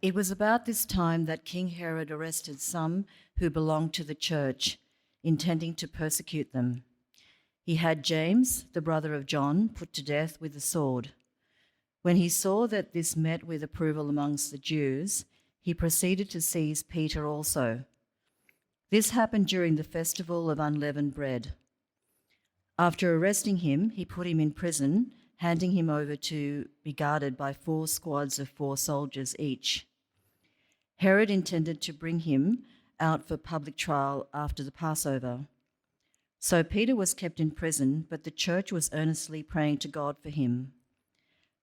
It was about this time that King Herod arrested some who belonged to the church, intending to persecute them. He had James, the brother of John, put to death with the sword. When he saw that this met with approval amongst the Jews, he proceeded to seize Peter also. This happened during the festival of unleavened bread. After arresting him, he put him in prison, handing him over to be guarded by 4 squads of 4 soldiers each. Herod intended to bring him out for public trial after the Passover. So Peter was kept in prison, but the church was earnestly praying to God for him.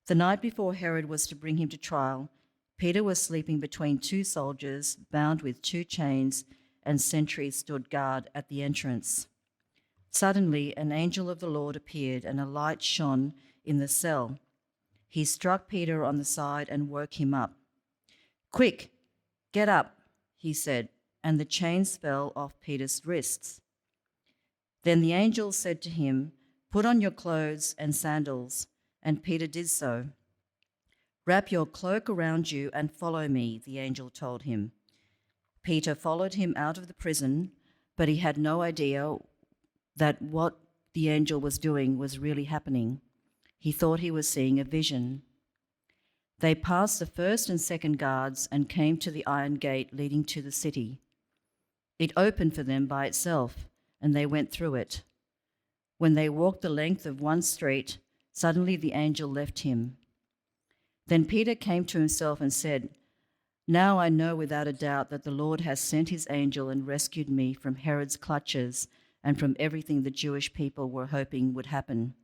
The night before Herod was to bring him to trial, Peter was sleeping between 2 soldiers, bound with 2 chains, and sentries stood guard at the entrance. Suddenly, an angel of the Lord appeared, and a light shone in the cell. He struck Peter on the side and woke him up. "Quick, get up," he said, and the chains fell off Peter's wrists. Then the angel said to him, "Put on your clothes and sandals," and Peter did so. "Wrap your cloak around you and follow me," the angel told him. Peter followed him out of the prison, but he had no idea that what the angel was doing was really happening. He thought he was seeing a vision. They passed the first and second guards and came to the iron gate leading to the city. It opened for them by itself, and they went through it. When they walked the length of one street, suddenly the angel left him. Then Peter came to himself and said, "Now I know without a doubt that the Lord has sent his angel and rescued me from Herod's clutches and from everything the Jewish people were hoping would happen."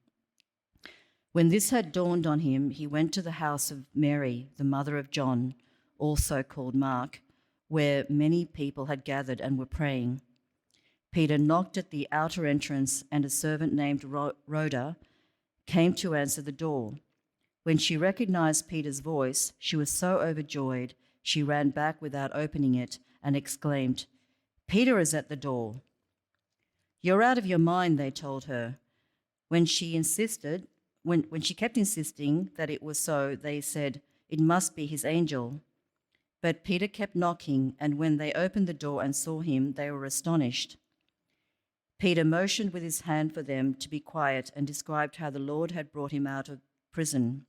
When this had dawned on him, he went to the house of Mary, the mother of John, also called Mark, where many people had gathered and were praying. Peter knocked at the outer entrance, and a servant named Rhoda came to answer the door. When she recognized Peter's voice, she was so overjoyed, she ran back without opening it and exclaimed, "Peter is at the door." "You're out of your mind," they told her. When she kept insisting that it was so, they said, "It must be his angel." But Peter kept knocking, and when they opened the door and saw him, they were astonished. Peter motioned with his hand for them to be quiet and described how the Lord had brought him out of prison.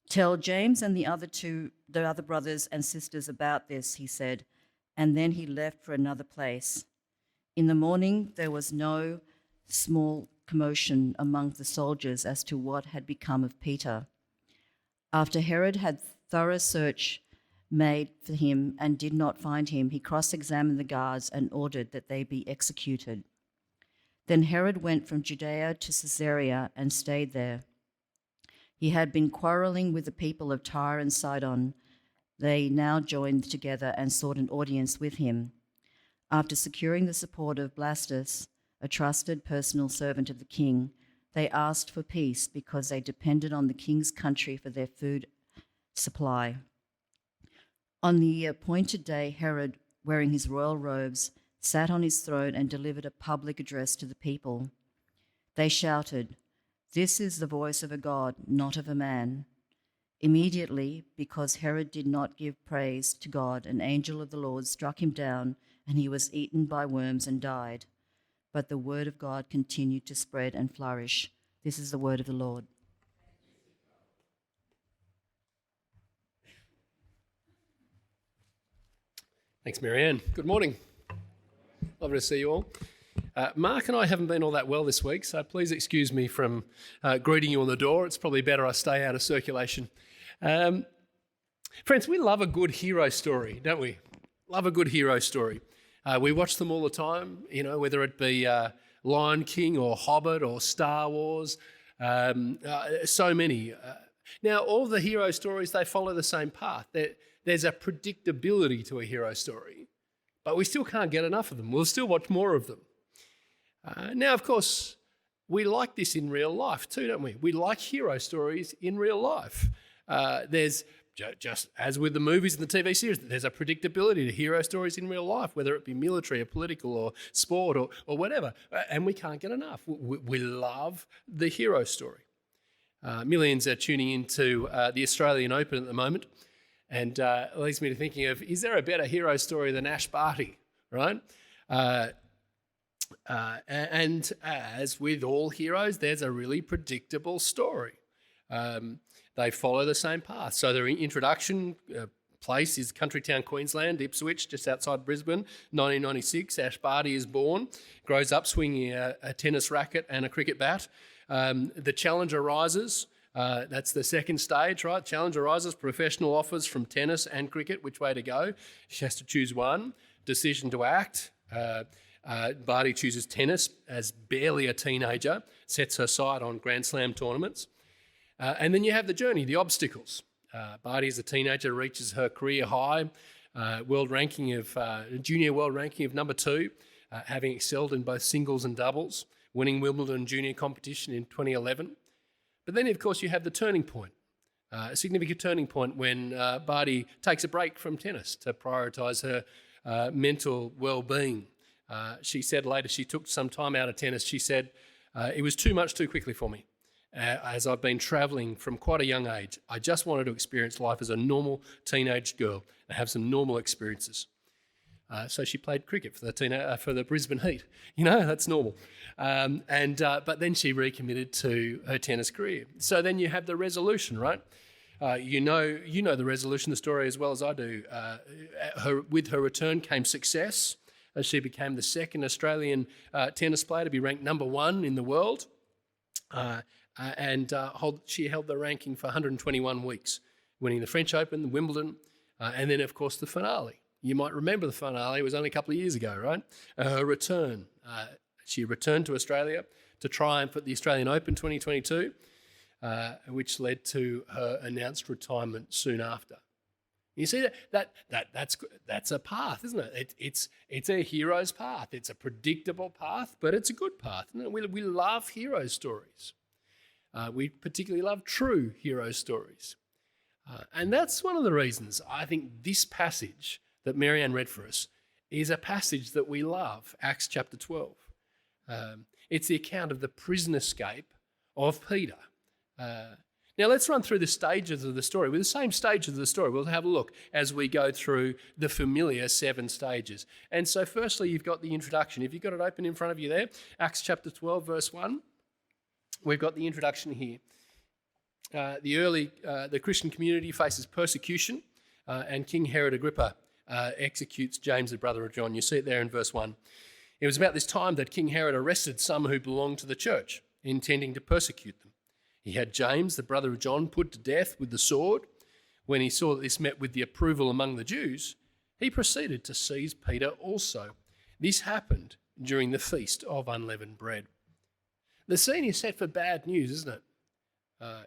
"Tell James and the other brothers and sisters about this," he said, and then he left for another place. In the morning, there was no small commotion among the soldiers as to what had become of Peter. After Herod had thorough search made for him and did not find him, he cross-examined the guards and ordered that they be executed. Then Herod went from Judea to Caesarea and stayed there. He had been quarreling with the people of Tyre and Sidon. They now joined together and sought an audience with him. After securing the support of Blastus, a trusted personal servant of the king, they asked for peace because they depended on the king's country for their food supply. On the appointed day, Herod, wearing his royal robes, sat on his throne and delivered a public address to the people. They shouted, "This is the voice of a God, not of a man." Immediately, because Herod did not give praise to God, an angel of the Lord struck him down, and he was eaten by worms and died. But the word of God continued to spread and flourish. This is the word of the Lord. Thanks, Marianne. Good morning. Lovely to see you all. Mark and I haven't been all that well this week, so please excuse me from greeting you on the door. It's probably better I stay out of circulation. Friends, we love a good hero story, don't we? Love a good hero story. We watch them all the time, whether it be Lion King or Hobbit or Star Wars, so many. Now, all the hero stories, they follow the same path. There's a predictability to a hero story, but we still can't get enough of them. We'll still watch more of them. Now, of course, we like this in real life too, don't we? We like hero stories in real life. There's, just as with the movies and the TV series, there's a predictability to hero stories in real life, whether it be military or political or sport or whatever, and we can't get enough. We love the hero story. Millions are tuning into the Australian Open at the moment. And it leads me to thinking of, is there a better hero story than Ash Barty, right? And as with all heroes, there's a really predictable story. They follow the same path. So their introduction place is country town Queensland, Ipswich, just outside Brisbane, 1996. Ash Barty is born, grows up swinging a tennis racket and a cricket bat. The challenge arises. That's the second stage, right? Challenge arises, professional offers from tennis and cricket, which way to go. She has to choose one. Decision to act. Barty chooses tennis as barely a teenager, sets her sight on Grand Slam tournaments. And then you have the journey, the obstacles. Barty, as a teenager, reaches her career high, junior world ranking of number 2, having excelled in both singles and doubles, winning Wimbledon junior competition in 2011. But then, of course, you have the turning point, a significant turning point when Barty takes a break from tennis to prioritise her mental well-being. She said later she took some time out of tennis. She said, it was too much too quickly for me. As I've been travelling from quite a young age, I just wanted to experience life as a normal teenage girl and have some normal experiences. So she played cricket for the Brisbane Heat. You know, that's normal. But then she recommitted to her tennis career. So then you have the resolution, right? You know the resolution, the story as well as I do. With her return came success, as she became the second Australian tennis player to be ranked number 1 in the world. She held the ranking for 121 weeks, winning the French Open, the Wimbledon, and then, of course, the finale. You might remember the finale. It was only a couple of years ago, right? Her return. She returned to Australia to triumph at the Australian Open 2022, which led to her announced retirement soon after. You see that's a path, isn't it? It's a hero's path. It's a predictable path, but it's a good path. Isn't it? We love hero stories. We particularly love true hero stories. And that's one of the reasons I think this passage that Marianne read for us is a passage that we love, Acts chapter 12. It's the account of the prison escape of Peter. Now let's run through the stages of the story. With the same stages of the story, we'll have a look as we go through the familiar 7 stages. And so firstly, you've got the introduction. If you've got it open in front of you there, Acts chapter 12, verse 1, we've got the introduction here. The Christian community faces persecution, and King Herod Agrippa executes James, the brother of John. You see it there in verse 1. It was about this time that King Herod arrested some who belonged to the church, intending to persecute them. He had James, the brother of John, put to death with the sword. When he saw that this met with the approval among the Jews, he proceeded to seize Peter also. This happened during the Feast of Unleavened Bread. The scene is set for bad news, isn't it?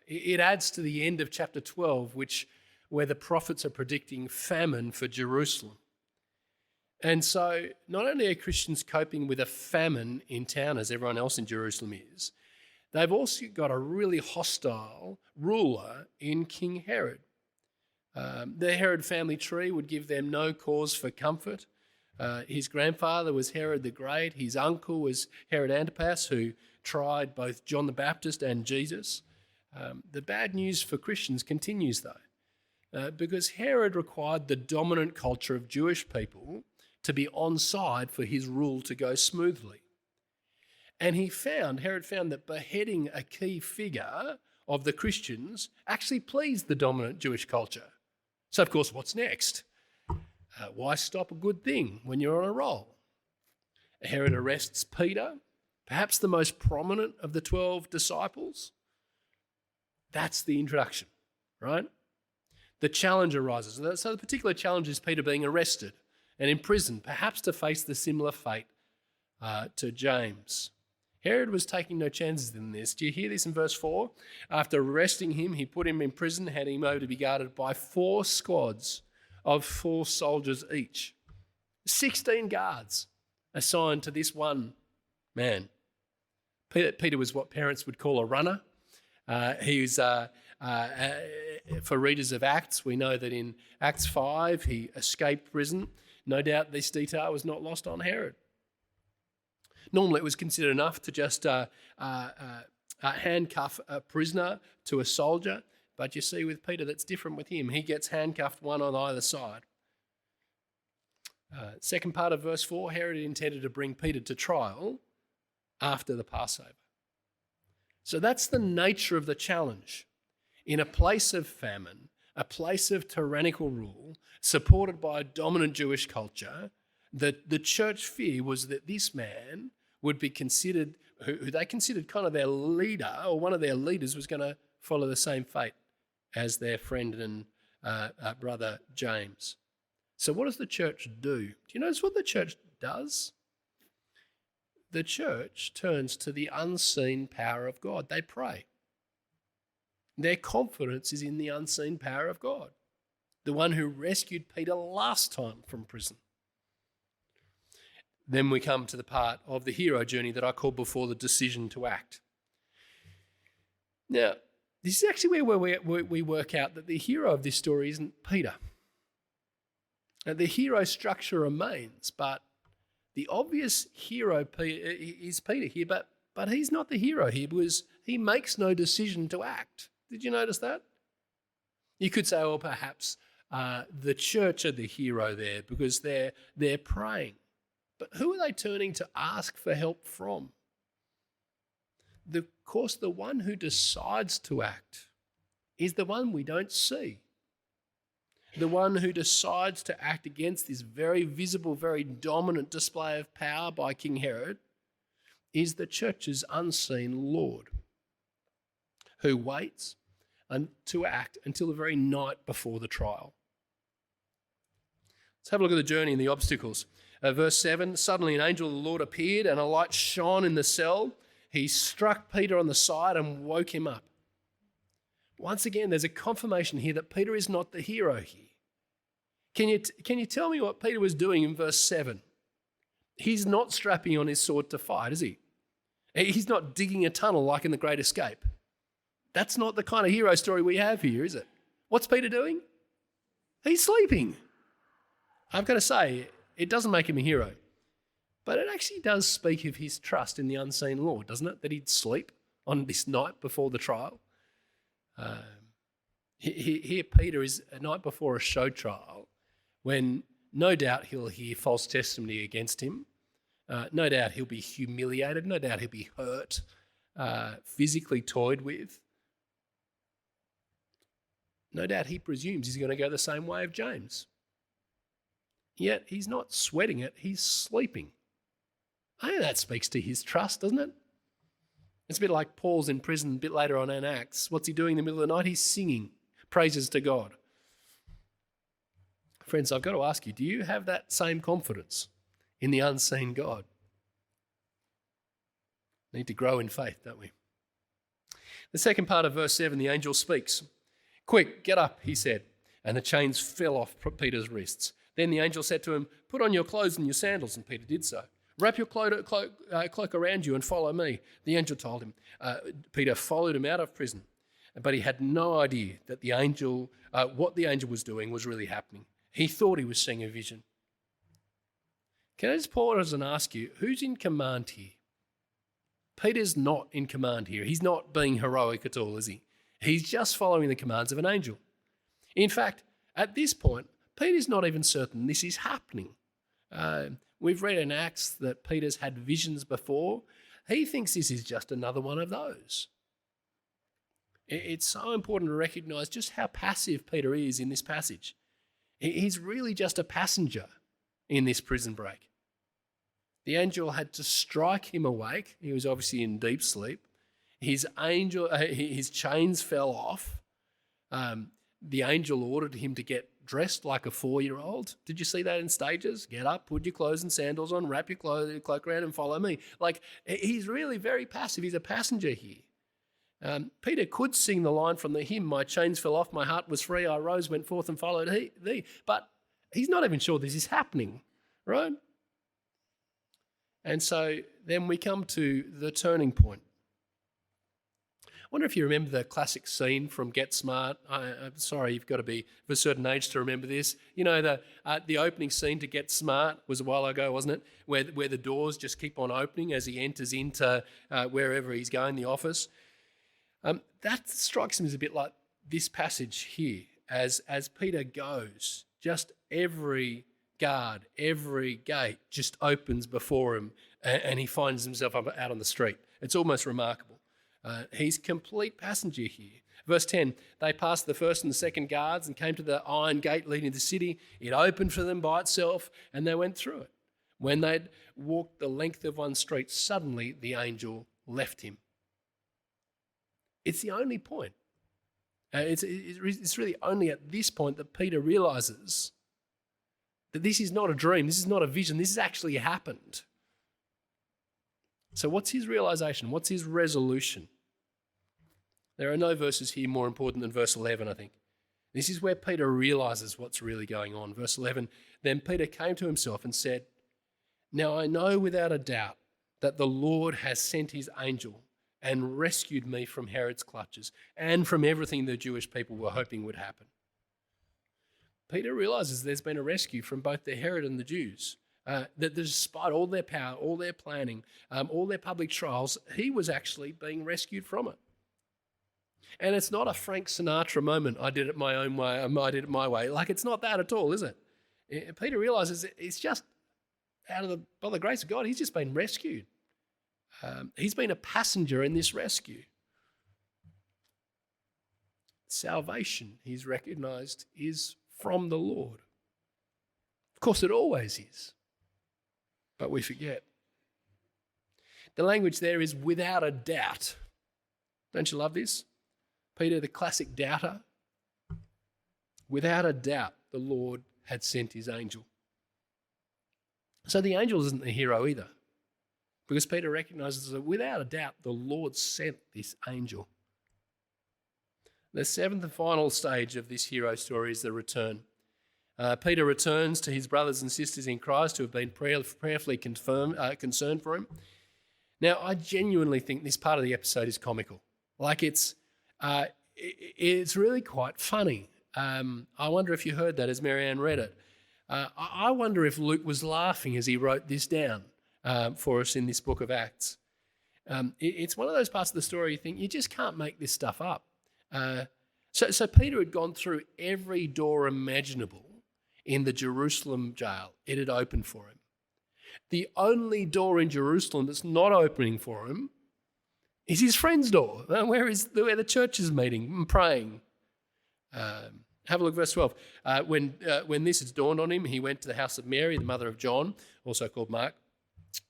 It adds to the end of chapter 12, where the prophets are predicting famine for Jerusalem. And so not only are Christians coping with a famine in town, as everyone else in Jerusalem is, they've also got a really hostile ruler in King Herod. The Herod family tree would give them no cause for comfort. His grandfather was Herod the Great. His uncle was Herod Antipas, who tried both John the Baptist and Jesus. The bad news for Christians continues, though, because Herod required the dominant culture of Jewish people to be on side for his rule to go smoothly. And Herod found that beheading a key figure of the Christians actually pleased the dominant Jewish culture. So, of course, what's next? Why stop a good thing when you're on a roll? Herod arrests Peter, perhaps the most prominent of the 12 disciples. That's the introduction, right? The challenge arises. So the particular challenge is Peter being arrested and imprisoned, perhaps to face the similar fate to James. Herod was taking no chances in this. Do you hear this in verse 4? After arresting him, he put him in prison, handing him over to be guarded by 4 squads of 4 soldiers each. 16 guards assigned to this one man. Peter was what parents would call a runner. He was, for readers of Acts, we know that in Acts 5 he escaped prison. No doubt this detail was not lost on Herod. Normally it was considered enough to just handcuff a prisoner to a soldier, But you see with Peter, that's different with him. He gets handcuffed, one on either side. Second part of verse 4, Herod intended to bring Peter to trial after the Passover. So that's the nature of the challenge. In a place of famine, a place of tyrannical rule, supported by a dominant Jewish culture, the church fear was that this man would be considered, who they considered kind of their leader, or one of their leaders, was going to follow the same fate as their friend and brother James. So what does the church do? Do you notice what the church does? The church turns to the unseen power of God. They pray. Their confidence is in the unseen power of God, the one who rescued Peter last time from prison. Then we come to the part of the hero journey that I called before the decision to act. Now, this is actually where we work out that the hero of this story isn't Peter. Now, the hero structure remains, but the obvious hero is Peter here, but he's not the hero here because he makes no decision to act. Did you notice that? You could say, well, perhaps the church are the hero there because they're praying. But who are they turning to ask for help from? Of course, the one who decides to act is the one we don't see. The one who decides to act against this very visible, very dominant display of power by King Herod is the church's unseen Lord, who waits to act until the very night before the trial. Let's have a look at the journey and the obstacles. Verse 7, suddenly an angel of the Lord appeared and a light shone in the cell. He struck Peter on the side and woke him up. Once again, there's a confirmation here that Peter is not the hero here. Can you tell me what Peter was doing in verse 7? He's not strapping on his sword to fight, is he? He's not digging a tunnel like in The Great Escape. That's not the kind of hero story we have here, is it? What's Peter doing? He's sleeping. I've got to say, it doesn't make him a hero. But it actually does speak of his trust in the unseen Lord, doesn't it? That he'd sleep on this night before the trial. Here Peter is a night before a show trial when no doubt he'll hear false testimony against him. No doubt he'll be humiliated. No doubt he'll be hurt, physically toyed with. No doubt he presumes he's going to go the same way of James. Yet he's not sweating it, he's sleeping. I think that speaks to his trust, doesn't it? It's a bit like Paul's in prison a bit later on in Acts. What's he doing in the middle of the night? He's singing praises to God. Friends, I've got to ask you, do you have that same confidence in the unseen God? We need to grow in faith, don't we? The second part of verse 7, the angel speaks. Quick, get up, he said, and the chains fell off Peter's wrists. Then the angel said to him, put on your clothes and your sandals, and Peter did so. Wrap your cloak around you and follow me, the angel told him. Peter followed him out of prison, but he had no idea that what the angel was doing was really happening. He thought he was seeing a vision. Can I just pause and ask you, who's in command here? Peter's not in command here. He's not being heroic at all, is he? He's just following the commands of an angel. In fact, at this point, Peter's not even certain this is happening. We've read in Acts that Peter's had visions before. He thinks this is just another one of those. It's so important to recognise just how passive Peter is in this passage. He's really just a passenger in this prison break. The angel had to strike him awake. He was obviously in deep sleep. His chains fell off. The angel ordered him to get dressed like a 4-year-old. Did you see that in Stages? Get up, put your clothes and sandals on, wrap your cloak around and follow me. Like, he's really very passive. He's a passenger here. Peter could sing the line from the hymn, my chains fell off, my heart was free, I rose, went forth and followed thee. But he's not even sure this is happening, right? And so then we come to the turning point. I wonder if you remember the classic scene from Get Smart. I'm sorry, you've got to be of a certain age to remember this. You know, the opening scene to Get Smart was a while ago, wasn't it? Where the doors just keep on opening as he enters into wherever he's going, the office. That strikes me as a bit like this passage here, as Peter goes, just every guard, every gate just opens before him, and he finds himself out on the street. It's almost remarkable. He's complete passenger here. Verse 10, they passed the first and the second guards and came to the iron gate leading to the city. It opened for them by itself, and they went through it. When they'd walked the length of one street, suddenly the angel left him. It's the only point. It's really only at this point that Peter realises that this is not a dream, this is not a vision, this has actually happened. So what's his realisation? What's his resolution? There are no verses here more important than verse 11, I think. This is where Peter realises what's really going on. Verse 11, then Peter came to himself and said, now I know without a doubt that the Lord has sent his angel and rescued me from Herod's clutches and from everything the Jewish people were hoping would happen. Peter realises there's been a rescue from both the Herod and the Jews. That despite all their power, all their planning, all their public trials, he was actually being rescued from it. And it's not a Frank Sinatra moment, I did it my own way, I did it my way. Like, it's not that at all, is it? Peter realises it's just by the grace of God, he's just been rescued. He's been a passenger in this rescue. Salvation, he's recognised, is from the Lord. Of course, it always is, but we forget. The language there is without a doubt. Don't you love this? Peter, the classic doubter. Without a doubt, the Lord had sent his angel. So the angel isn't the hero either, because Peter recognises that without a doubt, the Lord sent this angel. The seventh and final stage of this hero story is the return. Peter returns to his brothers and sisters in Christ who have been prayerfully concerned for him. Now, I genuinely think this part of the episode is comical. Like, it's really quite funny. I wonder if you heard that as Marianne read it. I wonder if Luke was laughing as he wrote this down for us in this book of Acts. It's one of those parts of the story you think you just can't make this stuff up. So Peter had gone through every door imaginable in the Jerusalem jail. It had opened for him. The only door in Jerusalem that's not opening for him is his friend's door, where the church is meeting and praying. Have a look at verse 12. When this had dawned on him, he went to the house of Mary, the mother of John, also called Mark,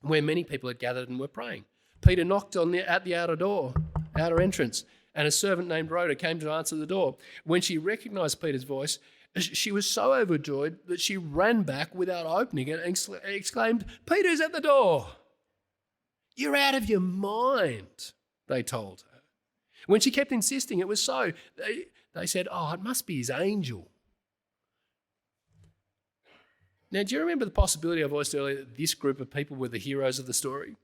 where many people had gathered and were praying. Peter knocked at the outer entrance, and a servant named Rhoda came to answer the door. When she recognised Peter's voice, she was so overjoyed that she ran back without opening it and exclaimed, "Peter's at the door." "You're out of your mind," they told her. When she kept insisting it was so, they said, "Oh, it must be his angel." Now, do you remember the possibility I voiced earlier that this group of people were the heroes of the story?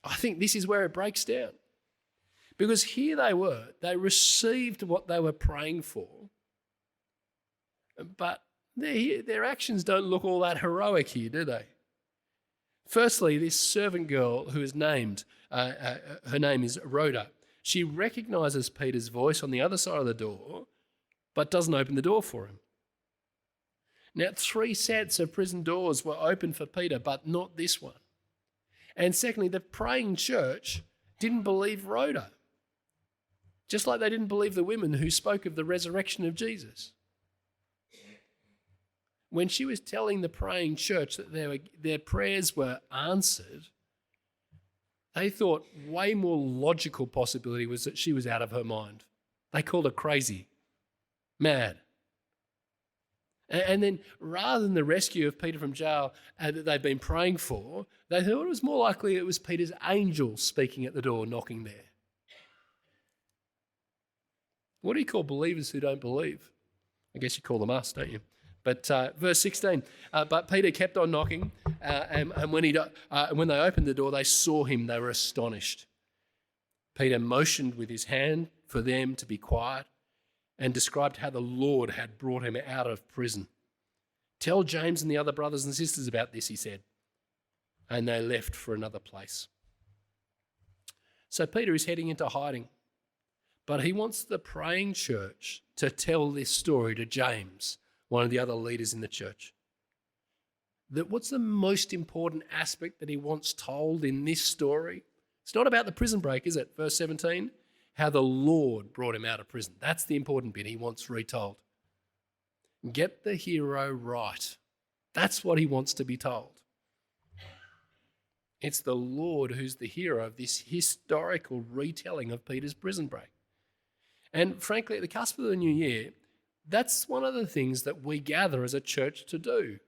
I think this is where it breaks down. Because here they received what they were praying for, but their actions don't look all that heroic here, do they? Firstly, this servant girl who is named, her name is Rhoda. She recognises Peter's voice on the other side of the door, but doesn't open the door for him. Now, 3 sets of prison doors were open for Peter, but not this one. And secondly, the praying church didn't believe Rhoda, just like they didn't believe the women who spoke of the resurrection of Jesus. When she was telling the praying church that their prayers were answered, they thought way more logical possibility was that she was out of her mind. They called her crazy, mad. And then rather than the rescue of Peter from jail that they'd been praying for, they thought it was more likely it was Peter's angel speaking at the door, knocking there. What do you call believers who don't believe? I guess you call them us, don't you? But verse 16, but Peter kept on knocking, and when they opened the door, they saw him. They were astonished. Peter motioned with his hand for them to be quiet and described how the Lord had brought him out of prison. "Tell James and the other brothers and sisters about this," he said. And they left for another place. So Peter is heading into hiding. But he wants the praying church to tell this story to James, one of the other leaders in the church. That what's the most important aspect that he wants told in this story? It's not about the prison break, is it? Verse 17, how the Lord brought him out of prison. That's the important bit he wants retold. Get the hero right. That's what he wants to be told. It's the Lord who's the hero of this historical retelling of Peter's prison break. And frankly, at the cusp of the new year, that's one of the things that we gather as a church to do.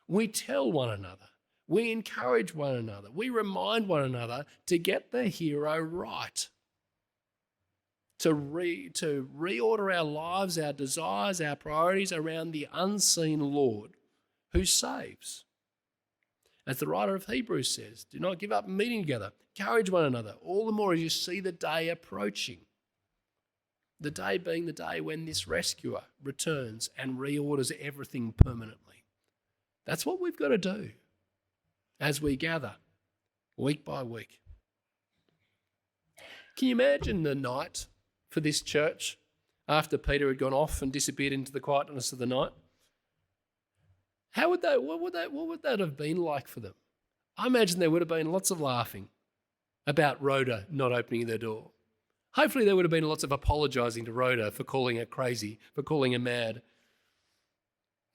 We tell one another, we encourage one another, we remind one another to get the hero right, to reorder our lives, our desires, our priorities around the unseen Lord who saves. As the writer of Hebrews says, do not give up meeting together, encourage one another, all the more as you see the day approaching. The day being the day when this rescuer returns and reorders everything permanently. That's what we've got to do as we gather week by week. Can you imagine the night for this church after Peter had gone off and disappeared into the quietness of the night? What would that have been like for them? I imagine there would have been lots of laughing about Rhoda not opening the door. Hopefully there would have been lots of apologising to Rhoda for calling her crazy, for calling her mad.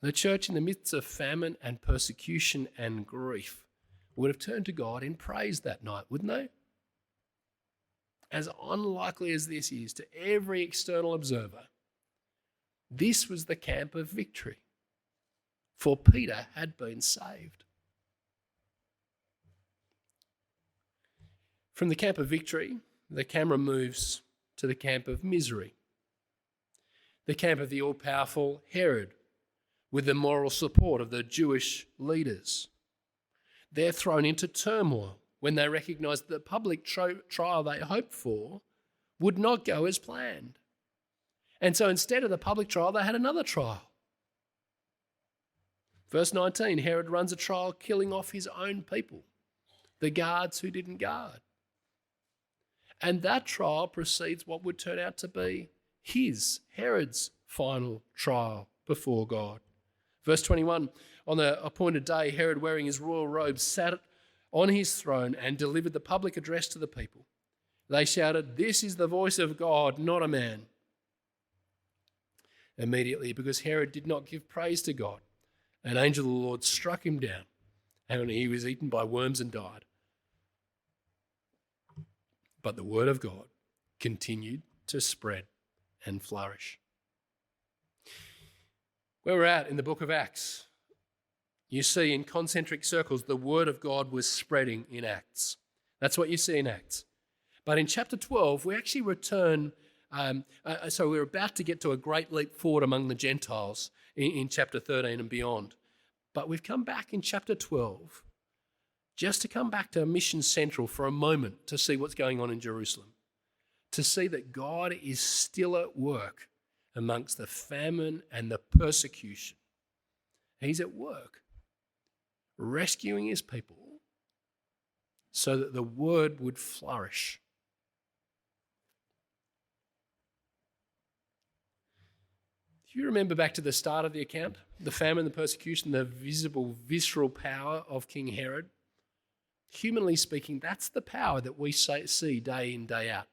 The church, in the midst of famine and persecution and grief, would have turned to God in praise that night, wouldn't they? As unlikely as this is to every external observer, this was the camp of victory, for Peter had been saved. From the camp of victory, the camera moves to the camp of misery, the camp of the all-powerful Herod, with the moral support of the Jewish leaders. They're thrown into turmoil when they recognise that the public trial they hoped for would not go as planned. And so instead of the public trial, they had another trial. Verse 19, Herod runs a trial killing off his own people, the guards who didn't guard. And that trial precedes what would turn out to be Herod's final trial before God. Verse 21, on the appointed day, Herod, wearing his royal robes, sat on his throne and delivered the public address to the people. They shouted, "This is the voice of God, not a man." Immediately, because Herod did not give praise to God, an angel of the Lord struck him down, and he was eaten by worms and died. But the word of God continued to spread and flourish. Where we're at in the book of Acts, you see in concentric circles the word of God was spreading in Acts. That's what you see in Acts. But in chapter 12, we actually return, so we're about to get to a great leap forward among the Gentiles in chapter 13 and beyond. But we've come back in chapter 12 just to come back to Mission Central for a moment to see what's going on in Jerusalem, to see that God is still at work amongst the famine and the persecution. He's at work, rescuing his people so that the word would flourish. Do you remember back to the start of the account, the famine, the persecution, the visible, visceral power of King Herod? Humanly speaking, that's the power that we see day in, day out.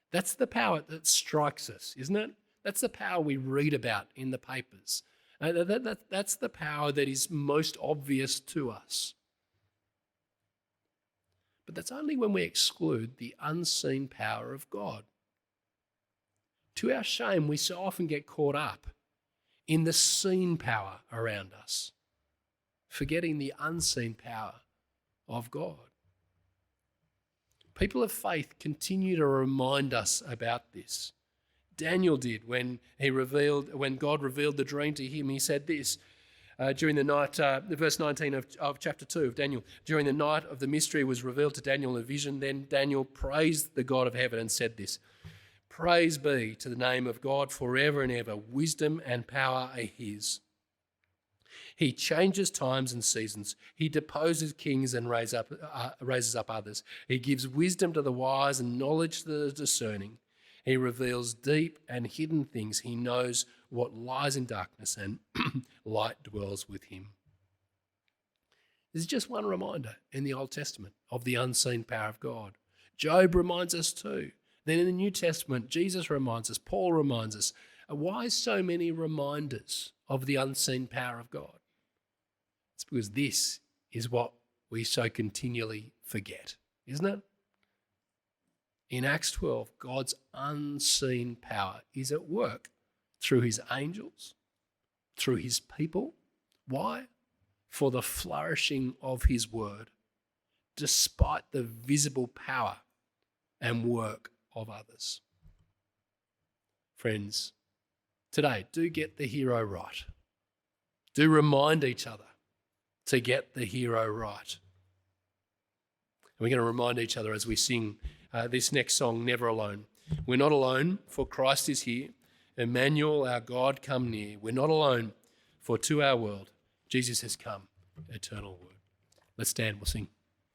That's the power that strikes us, isn't it? That's the power we read about in the papers. That's the power that is most obvious to us. But that's only when we exclude the unseen power of God. To our shame, we so often get caught up in the seen power around us, forgetting the unseen power of God. People of faith continue to remind us about this. Daniel did when God revealed the dream to him. He said this during the night, verse 19 of chapter 2 of Daniel. During the night of the mystery was revealed to Daniel in a vision. Then Daniel praised the God of heaven and said this: "Praise be to the name of God forever and ever. Wisdom and power are his. He changes times and seasons. He deposes kings and raises up others. He gives wisdom to the wise and knowledge to the discerning. He reveals deep and hidden things. He knows what lies in darkness, and light dwells with him. This is just one reminder in the Old Testament of the unseen power of God. Job reminds us too. Then in the New Testament, Jesus reminds us, Paul reminds us. Why so many reminders of the unseen power of God? It's because this is what we so continually forget, isn't it? In Acts 12, God's unseen power is at work through his angels, through his people. Why? For the flourishing of his word, despite the visible power and work of others. Friends, today, do get the hero right. Do remind each other to get the hero right. And we're going to remind each other as we sing this next song, Never Alone. We're not alone, for Christ is here. Emmanuel, our God, come near. We're not alone, for to our world, Jesus has come, eternal word. Let's stand, we'll sing.